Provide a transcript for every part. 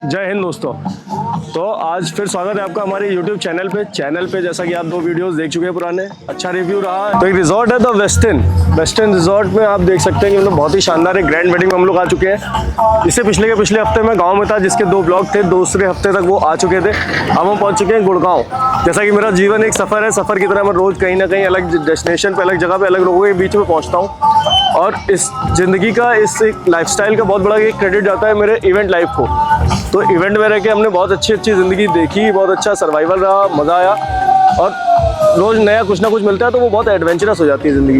जय हिंद दोस्तों। तो आज फिर स्वागत है आपका हमारे YouTube चैनल पे जैसा कि आप 2 वीडियोस देख चुके हैं पुराने, अच्छा रिव्यू रहा है। तो एक रिजॉर्ट है द वेस्टर्न रिजॉर्ट में आप देख सकते हैं कि मतलब बहुत ही शानदार एक ग्रैंड वेडिंग में हम लोग आ चुके हैं। इससे पिछले हफ्ते में गांव में था जिसके 2 ब्लॉग थे, दूसरे हफ्ते तक वो आ चुके थे। अब हम पहुंच चुके हैं गुड़गांव। जैसा कि मेरा जीवन एक सफ़र है, सफ़र की तरह मैं रोज़ कहीं ना कहीं अलग डेस्टिनेशन पे, अलग जगह पे, अलग लोगों के बीच में पहुँचता हूँ। और इस ज़िंदगी का, इस लाइफस्टाइल का बहुत बड़ा एक क्रेडिट जाता है मेरे इवेंट लाइफ को। तो इवेंट में रह के हमने बहुत अच्छी ज़िंदगी देखी, बहुत अच्छा सर्वाइवल रहा, मज़ा आया और रोज़ नया कुछ ना कुछ मिलता है तो वो बहुत एडवेंचरस हो जाती है ज़िंदगी।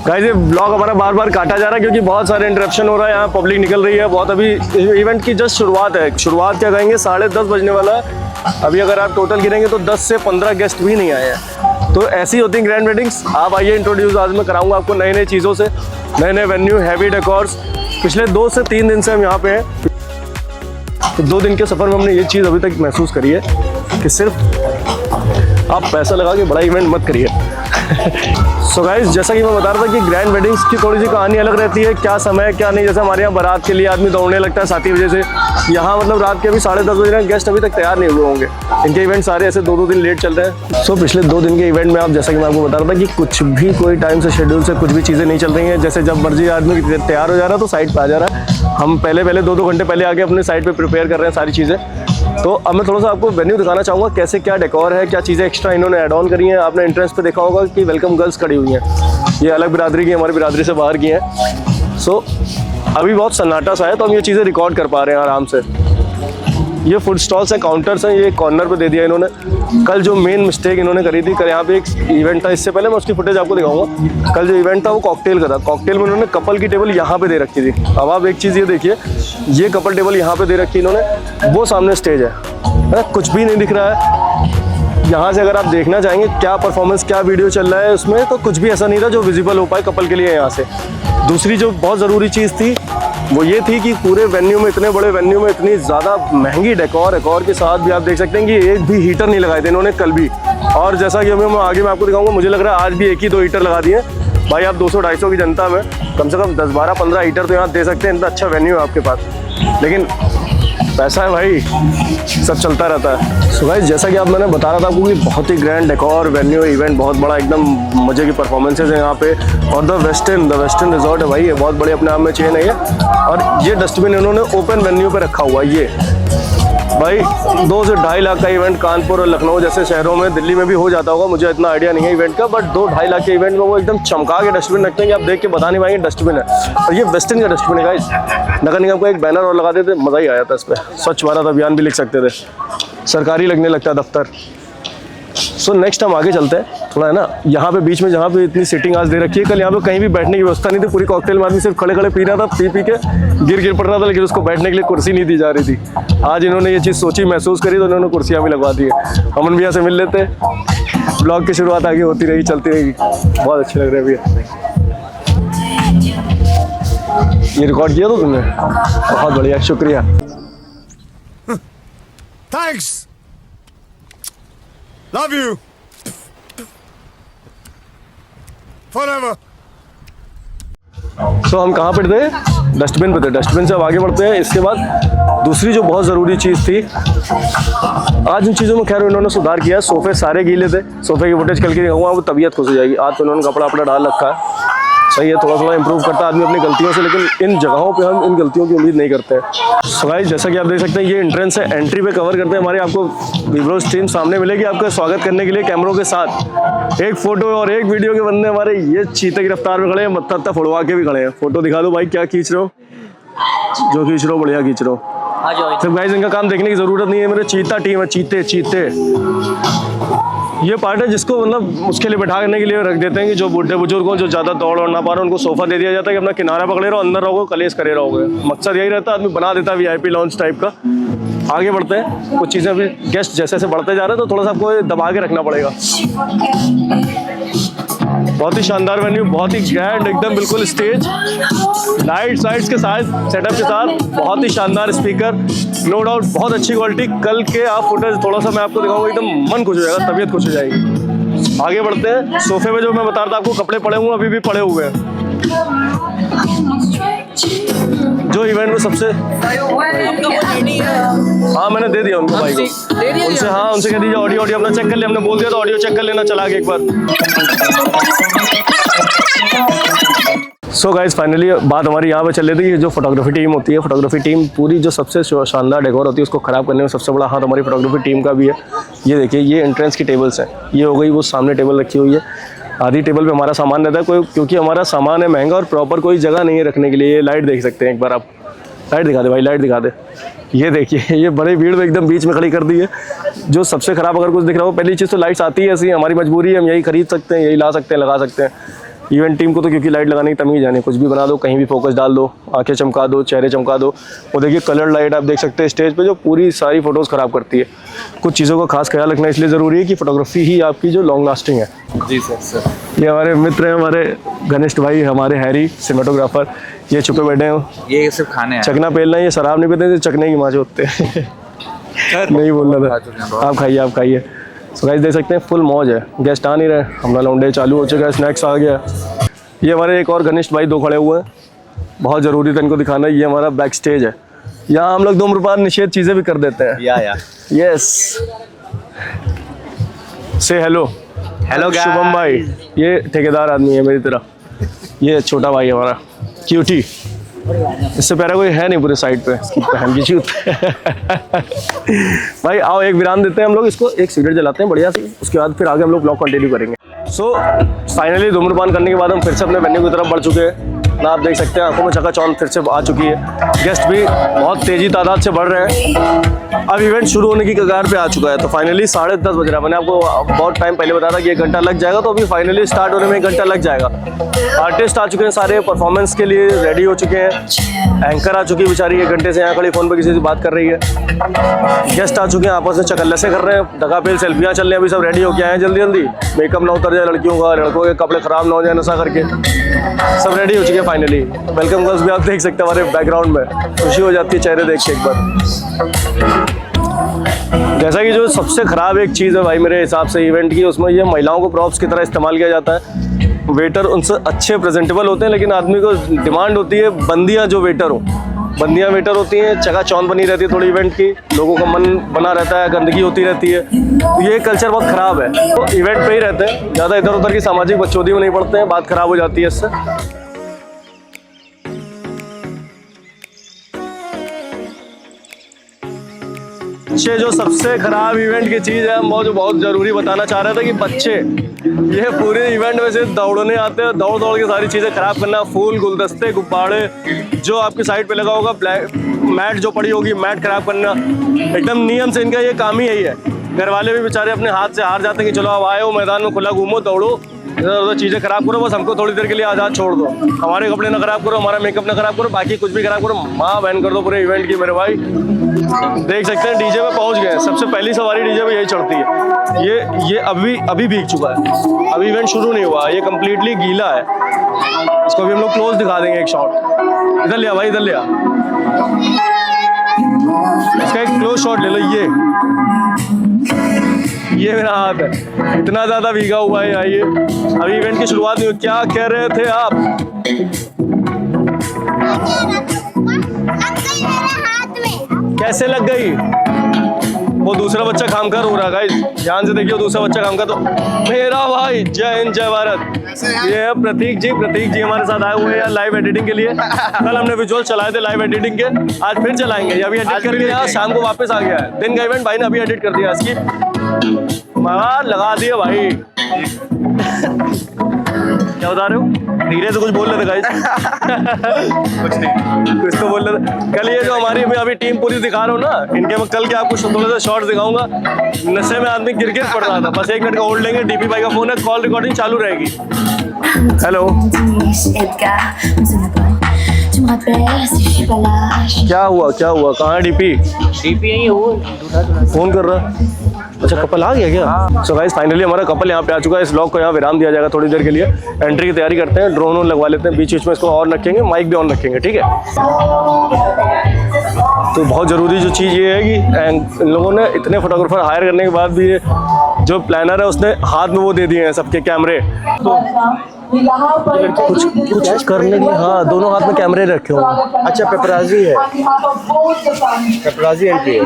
गाइस ये ब्लॉग हमारा बार बार काटा जा रहा है क्योंकि बहुत सारे इंटरप्शन हो रहा है, यहाँ पब्लिक निकल रही है बहुत। अभी इवेंट की जस्ट शुरुआत है, शुरुआत क्या कहेंगे, 10:30 बजने वाला है। अभी अगर आप टोटल गिनेंगे तो 10 से 15 गेस्ट भी नहीं आए हैं। तो ऐसी होती हैं ग्रैंड वेडिंग्स। आप आइए, इंट्रोड्यूस आज मैं कराऊंगा आपको नई नई चीज़ों से, नए नए वेन्यू, हैवी डेकोर्स। पिछले 2 से 3 दिन से हम यहाँ पे हैं। तो 2 दिन के सफ़र में हमने ये चीज़ अभी तक महसूस करी है कि सिर्फ आप पैसा लगा के बड़ा इवेंट मत करिए। सो गाइस, जैसा कि मैं बता रहा था कि ग्रैंड वेडिंग्स की थोड़ी सी कहानी अलग रहती है, क्या समय क्या नहीं। जैसे हमारे यहाँ बारात के लिए आदमी दौड़ने लगता है 7 बजे से, यहाँ मतलब रात के अभी 10:30 बजे हैं, गेस्ट अभी तक तैयार नहीं हुए होंगे। इनके इवेंट सारे ऐसे 2-2 दिन लेट चल रहे हैं। सो पिछले 2 दिन के इवेंट में आप, जैसा कि मैं आपको बता रहा था कि कुछ भी कोई टाइम से, शेड्यूल से कुछ भी चीज़ें नहीं चल रही हैं। जैसे जब मर्जी आदमी तैयार हो जा रहा है तो साइड पर आ जा रहा है। हम पहले 2-2 घंटे पहले आके अपने साइड पर प्रिपेयर कर रहे हैं सारी चीज़ें। तो अब मैं थोड़ा सा आपको वेन्यू दिखाना चाहूँगा, कैसे क्या डेकोर है, क्या चीज़ें एक्स्ट्रा इन्होंने ऐड ऑन करी हैं। आपने एंट्रेंस पे देखा होगा कि वेलकम गर्ल्स खड़ी हुई हैं, ये अलग बिरादरी की, हमारी बिरादरी से बाहर की हैं। सो अभी बहुत सन्नाटा सा है तो हम ये चीज़ें रिकॉर्ड कर पा रहे हैं आराम से। ये फूड स्टॉल्स हैं, काउंटर्स हैं, ये कॉर्नर पे दे दिया इन्होंने। कल जो मेन मिस्टेक इन्होंने करी थी, कल यहाँ पे एक इवेंट था, इससे पहले मैं उसकी फुटेज आपको दिखाऊंगा। कल जो इवेंट था वो कॉकटेल का था। कॉकटेल में उन्होंने कपल की टेबल यहाँ पे दे रखी थी। अब आप एक चीज़ ये देखिए, ये कपल टेबल यहाँ पे दे रखी इन्होंने, वो सामने स्टेज है, कुछ भी नहीं दिख रहा है। यहाँ से अगर आप देखना चाहेंगे क्या परफॉर्मेंस, क्या वीडियो चल रहा है उसमें, तो कुछ भी ऐसा नहीं था जो विजिबल हो पाए कपल के लिए यहाँ से। दूसरी जो बहुत ज़रूरी चीज़ थी वो ये थी कि पूरे वेन्यू में, इतने बड़े वेन्यू में इतनी ज़्यादा महंगी डेकोर के साथ भी आप देख सकते हैं कि एक भी हीटर नहीं लगाए थे इन्होंने कल भी। और जैसा कि मैं आगे मैं आपको दिखाऊंगा, मुझे लग रहा है आज भी 1 ही 2 हीटर लगा दिए। भाई आप 200-250 की जनता में कम से कम 10-12-15 हीटर तो यहाँ दे सकते हैं, इतना अच्छा वेन्यू है आपके पास। लेकिन पैसा है भाई, सब चलता रहता है। सो गाइस, जैसा कि आप मैंने बता रहा था आपको कि बहुत ही ग्रैंड डेकोर, वेन्यू, इवेंट बहुत बड़ा, एकदम मज़े की परफॉर्मेंसेज है यहाँ पे। और द वेस्टर्न रिजॉर्ट है भाई, ये बहुत बड़े अपने आप में चेन है ये। और ये डस्टबिन इन्होंने ओपन वेन्यू पे रखा हुआ है। ये भाई 2 से 2.5 लाख का इवेंट कानपुर और लखनऊ जैसे शहरों में, दिल्ली में भी हो जाता होगा, मुझे इतना आइडिया नहीं है इवेंट का, बट 2-2.5 लाख के इवेंट में वो एकदम चमका के डस्टबिन रखते हैं कि आप देख के बता नहीं पाएंगे डस्टबिन है। और ये वेस्टर्न का डस्टबिन है गाइस। नगर निगम को एक बैनर और लगा देते, मज़ा ही आया था इस पर। स्वच्छ भारत अभियान भी लिख सकते थे, सरकारी लगने लगता है दफ्तर। सो नेक्स्ट हम आगे चलते हैं थोड़ा, है ना। यहाँ पे बीच में जहाँ पे इतनी सीटिंग आज दे रखी है, कल यहाँ पे कहीं भी बैठने की व्यवस्था नहीं थी। पूरी कॉकटेल में आदमी सिर्फ खड़े खड़े पी रहा था, पी के गिर पड़ रहा था, लेकिन उसको बैठने के लिए कुर्सी नहीं दी जा रही थी। आज इन्होंने ये चीज़ सोची, महसूस करी, तो इन्होंने कुर्सियाँ भी लगवा दी है। अमन भैया से मिल लेते हैं, ब्लॉग की शुरुआत आगे होती रहेगी, चलती रहेगी। बहुत अच्छे लग रहे हैं भैया। ये रिकॉर्ड किया तो तुमने, बहुत बढ़िया, शुक्रिया। Thanks. Love you. Forever. सो हम कहाँ पे थे? डस्टबिन पे थे। डस्टबिन से अब आगे बढ़ते हैं। इसके बाद दूसरी जो बहुत ज़रूरी चीज़ थी, आज इन चीज़ों में खैर इन्होंने सुधार किया। सोफ़े सारे गीले थे, सोफ़े की फुटेज कल की दिखाऊंगा, वो तबीयत खुश हो जाएगी। आज तो इन्होंने कपड़ा डाल रखा है, सही है। थोड़ा इंप्रूव करता है आदमी अपनी गलतियों से, लेकिन इन जगहों पे हम इन गलतियों की उम्मीद नहीं करते हैं। सो गाइस, जैसा कि आप देख सकते हैं ये एंट्रेंस है। एंट्री पे कवर करते हैं हमारे, आपको वीब्रोस टीम सामने मिलेगी आपका स्वागत करने के लिए कैमरों के साथ। एक फोटो और एक वीडियो के बंदे हमारे ये चीते की रफ्तार में खड़े हैं, मत्था फुड़वा के भी खड़े हैं। फोटो दिखा दो भाई, क्या खींच रहे हो? जो खींच रहे हो बढ़िया खींच रहे हो। सिर्फ गाइस इनका काम देखने की ज़रूरत नहीं है, मेरे चीता टीम है, चीते। ये पार्ट है जिसको मतलब उसके लिए बैठाने के लिए रख देते हैं कि जो बूढ़े बुजुर्ग हो, जो ज़्यादा दौड़ और ना पा रहे, उनको सोफ़ा दे दिया जाता है कि अपना किनारा पकड़े रहो, अंदर रहोगे, कलेश करे रहोगे। मकसद यही रहता है, आदमी बना देता है VIP लॉन्च टाइप का। आगे बढ़ते हैं, कुछ चीज़ें अभी गेस्ट जैसे जैसे बढ़ते जा रहे हैं तो थोड़ा सा आपको दबा के रखना पड़ेगा। बहुत ही शानदार वेन्यू, बहुत ही ग्रैंड, एकदम बिल्कुल स्टेज, लाइट्स के साथ, सेटअप के साथ, बहुत ही शानदार स्पीकर, नो डाउट बहुत अच्छी क्वालिटी। कल के आप फुटेज थोड़ा सा मैं आपको दिखाऊंगा, एकदम मन खुश हो जाएगा, तबीयत खुश हो जाएगी। आगे बढ़ते हैं। सोफे में जो मैं बता रहा था आपको, कपड़े पड़े हुए हैं, अभी भी पड़े हुए हैं। जो इवेंट में सबसे, हाँ मैंने दे दिया उनको भाई को, उनसे, हाँ उनसे कह दीजिए ऑडियो अपना चेक कर ले, हमने बोल दिया तो ऑडियो चेक कर लेना चला के एक बार। सो गाइस फाइनली बात हमारी यहाँ पे चल रही थी कि जो फोटोग्राफी टीम होती है, फोटोग्राफी टीम पूरी जो सबसे शानदार डेकोर होती है उसको ख़राब करने में सबसे बड़ा हाथ हमारी फोटोग्राफी टीम का भी है। ये देखिए, ये एंट्रेंस की टेबल्स हैं, ये हो गई वो सामने टेबल रखी हुई है, आधी टेबल पे हमारा सामान रहता है कोई, क्योंकि हमारा सामान है महंगा और प्रॉपर कोई जगह नहीं है रखने के लिए। ये लाइट देख सकते हैं एक बार आप, लाइट दिखा दे भाई, लाइट दिखा दे। ये देखिए, ये बड़ी भीड़ में एकदम बीच में खड़ी कर दी है। जो सबसे ख़राब अगर कुछ दिख रहा हो, पहली चीज़ तो लाइट्स आती है ऐसी, हमारी मजबूरी है, हम यही खरीद सकते हैं, यही ला सकते हैं, लगा सकते हैं। इवेंट टीम को तो क्योंकि लाइट लगाने की तमीज़ जाने, कुछ भी बना दो, कहीं भी फोकस डाल दो, आंखें चमका दो, चेहरे चमका दो। वो देखिए कलर लाइट आप देख सकते हैं स्टेज पे, जो पूरी सारी फ़ोटोज़ ख़राब करती है। कुछ चीज़ों का खास ख्याल रखना इसलिए ज़रूरी है कि फ़ोटोग्राफी ही आपकी जो लॉन्ग लास्टिंग है। जी सर। ये हमारे मित्र हैं, हमारे घनिष्ठ भाई, हमारे हैरी सिनेमेटोग्राफर, ये छुपे बैठे हैं। ये सिर्फ खाने हैं। चकना पेलना, ये शराब नहीं पीते, चकने की माँ होते हैं। नहीं बोलना था, आप खाइए आप खाइए। सो गाइस देख सकते हैं फुल मौज है, गेस्ट आ नहीं रहे, हमारा लौंडे चालू हो चुका है, स्नैक्स आ गया। ये हमारे एक और घनिष्ठ भाई दो खड़े हुए हैं, बहुत ज़रूरी था इनको दिखाना। ये हमारा बैक स्टेज है, यहाँ हम लोग धूम्रपान निषेध चीज़ें भी कर देते हैं। या यस, से हेलो। हेलो शुभम भाई, ये ठेकेदार आदमी है मेरी तरह। ये छोटा भाई हमारा क्यूटी, इससे पहले कोई है नहीं पूरे साइड पे, इसकी बहन की चूत। भाई आओ एक विराम देते हैं हम लोग, इसको एक सिगरेट जलाते हैं बढ़िया सी, उसके बाद फिर आगे हम लोग ब्लॉग कंटिन्यू करेंगे। सो फाइनली धूम्रपान करने के बाद हम फिर से अपने वेन्यू की तरफ बढ़ चुके हैं ना, आप देख सकते हैं आंखों में चकाचौंध फिर से आ चुकी है, गेस्ट भी बहुत तेजी तादाद से बढ़ रहे हैं। अब इवेंट शुरू होने की कगार पे आ चुका है, तो फाइनली 10:30 बज रहा है। मैंने आपको बहुत टाइम पहले बताया था कि 1 घंटा लग जाएगा, तो अभी फाइनली स्टार्ट होने में 1 घंटा लग जाएगा। आर्टिस्ट आ चुके हैं सारे, परफॉर्मेंस के लिए रेडी हो चुके हैं। एंकर आ चुकी है बेचारी, 1 घंटे से यहाँ खड़ी फ़ोन पर किसी से बात कर रही है। गेस्ट आ चुके हैं, आपस में चकल्लसे कर रहे हैं, डगापेल सेल्फियाँ चल रही हैं, अभी सब रेडी होके आए हैं जल्दी जल्दी, मेकअप ना उतर जाए लड़कियों का, लड़कों के कपड़े ख़राब ना हो जाए नशा करके, सब रेडी हो चुके हैं फाइनली। वेलकम गर्ल्स भी आप देख सकते हैं हमारे बैकग्राउंड में, खुशी हो जाती है चेहरे देख के एक बार। जैसा कि जो सबसे ख़राब एक चीज़ है भाई मेरे हिसाब से इवेंट की, उसमें ये महिलाओं को प्रॉप्स की तरह इस्तेमाल किया जाता है। वेटर उनसे अच्छे प्रेजेंटेबल होते हैं, लेकिन आदमी को डिमांड होती है बंदियाँ जो वेटर हो, बंदियाँ वेटर होती हैं, चकाचौंध बनी रहती है थोड़ी इवेंट की, लोगों का मन बना रहता है, गंदगी होती रहती है, तो ये कल्चर बहुत ख़राब है। तो इवेंट पे ही रहते हैं, ज़्यादा इधर उधर की सामाजिक बकचोदी में नहीं पड़ते हैं, बात ख़राब हो जाती है इससे। बच्चे जो सबसे खराब इवेंट की चीज़ है, हम जो बहुत ज़रूरी बताना चाह रहे थे कि बच्चे ये पूरे इवेंट में से दौड़ने आते हैं, दौड़ दौड़ के सारी चीज़ें खराब करना, फूल गुलदस्ते गुब्बारे जो आपकी साइड पे लगा होगा, ब्लैक मैट जो पड़ी होगी मैट खराब करना, एकदम नियम से इनका ये काम ही यही है। घर वाले भी बेचारे अपने हाथ से हार जाते हैं कि चलो अब आए हो मैदान में, खुला घूमो, दौड़ो, इधर उधर चीज़ें खराब करो, बस हमको थोड़ी देर के लिए आज़ाद छोड़ दो, हमारे कपड़े ना खराब करो, हमारा मेकअप ना खराब करो, बाकी कुछ भी खराब करो, माँ बहन कर दो पूरे इवेंट की। मेरे भाई देख सकते हैं डीजे पे पहुंच गए, सबसे पहली सवारी डीजे पे यही चढ़ती है। ये अभी भीग चुका है, अभी इवेंट शुरू नहीं हुआ, ये कम्प्लीटली गीला है। इसको भी हम लोग क्लोज दिखा देंगे एक शॉट। इधर लिया भाई, इधर लिया, इसका एक क्लोज शॉट ले लो। ये मेरा हाथ है, इतना ज्यादा भीगा हुआ है। आइए, अभी इवेंट की शुरुआत नहीं हुई। क्या कह रहे थे आप? कैसे लग गई? वो दूसरा बच्चा काम कर हो रहा गाइस, ध्यान से देखिए, दूसरा बच्चा काम कर। तो मेरा भाई जय हिंद जय भारत। ये है प्रतीक जी हमारे साथ आए हुए हैं लाइव एडिटिंग के लिए। कल हमने विजुअल चलाए थे लाइव एडिटिंग के, आज फिर चलाएंगे। अभी एडिट कर लिया, शाम को वापस आ गया है। दिन का इवेंट भाई ने अभी एडिट कर दिया, इसकी मगार लगा दिया भाई। क्या बता रहे हो? धीरे से कुछ बोल रहे थे गाइस। कुछ नहीं, कुछ तो बोल रहे थे। कल ये जो हमारी अभी टीम पूरी दिखा रहा हूँ ना, इनके मैं कल के आपको थोड़ा सा शॉर्ट्स दिखाऊंगा। नशे में आदमी क्रिकेट पढ़ रहा था, बस 1 मिनट का होल्ड लेंगे, डीपी भाई का फोन है, कॉल रिकॉर्डिंग चालू रहेगी। हेलो, क्या हुआ कहाँ है डीपी यही फोन कर रहा है? अच्छा, कपल आ गया क्या? सो गाइस फाइनली हमारा कपल यहाँ पे आ चुका है। इस व्लॉग को यहाँ विराम दिया जाएगा थोड़ी देर के लिए, एंट्री की तैयारी करते हैं, ड्रोन लगवा लेते हैं, बीच बीच में इसको ऑन रखेंगे, माइक भी ऑन रखेंगे, ठीक है। तो बहुत ज़रूरी जो चीज़ ये है कि इन लोगों ने इतने फोटोग्राफर हायर करने के बाद भी ये जो प्लानर है उसने हाथ में वो दे दिए हैं सबके कैमरे, तो कुछ कुछ करने की, हाँ दोनों हाथ में कैमरे रखे हुए। अच्छा पेपराजी है, पेपराजी एंट्री है।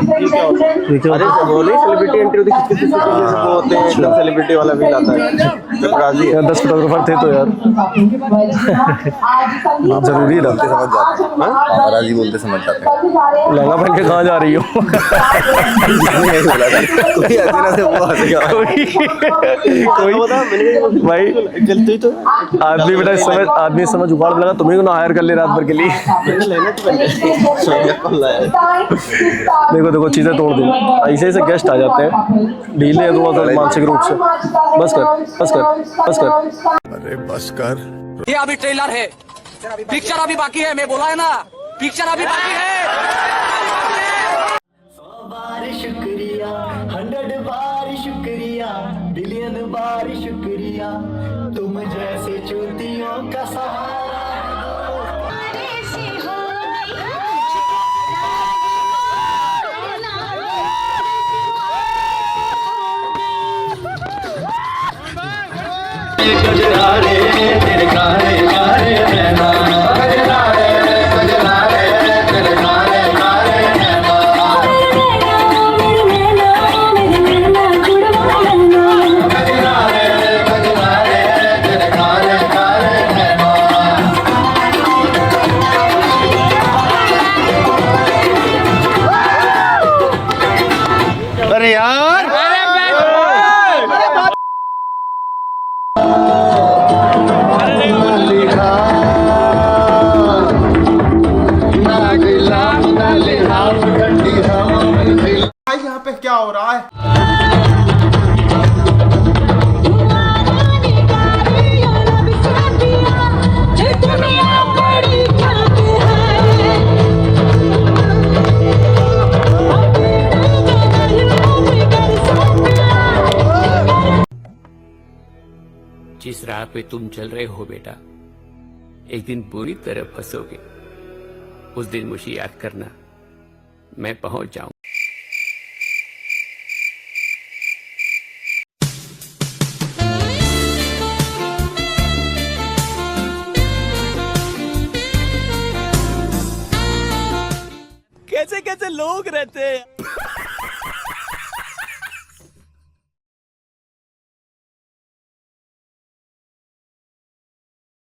ये क्या अरे वो नहीं सेलिब्रिटी एंट्री होती है, किसी वो होते हैं एकदम सेलिब्रिटी वाला फील आता है। पेपराजी है। 10 फोटोग्राफर थे तो यार जरूरी है। समझ जाते हैं, पेपराजी बोलते समझ जाते हैं। लहंगा पहन के कहाँ जा रही हो? नहीं बोला था, कोई ऐसे ना से वो हंसेगा। कोई भाई जल्दी तो आदमी बेटा इस समय आदमी इस समय जुगाड़ लगा, तुम्हें को ना हायर कर ले रात भर के लिए। देखो देखो चीजें तोड़ दी, ऐसे ऐसे गेस्ट आ जाते हैं, ढीले है थोड़ा सा मानसिक रूप से। बस कर बस कर बस कर। अरे बस कर। ये अभी ट्रेलर है, पिक्चर अभी बाकी है। मैं बोला है ना, पिक्चर अभी बाकी है। 100 बार शुक्रिया, 100 बार शुक्रिया, बिलियन बार शुक्रिया, तुम जैसे चूतियों का सहारा। अरे यार यहाँ पे क्या हो रहा है? जिस राह पे तुम चल रहे हो बेटा, एक दिन पूरी तरह फंसोगे। उस दिन मुझे याद करना, मैं पहुंच जाऊं। कैसे कैसे लोग रहते हैं।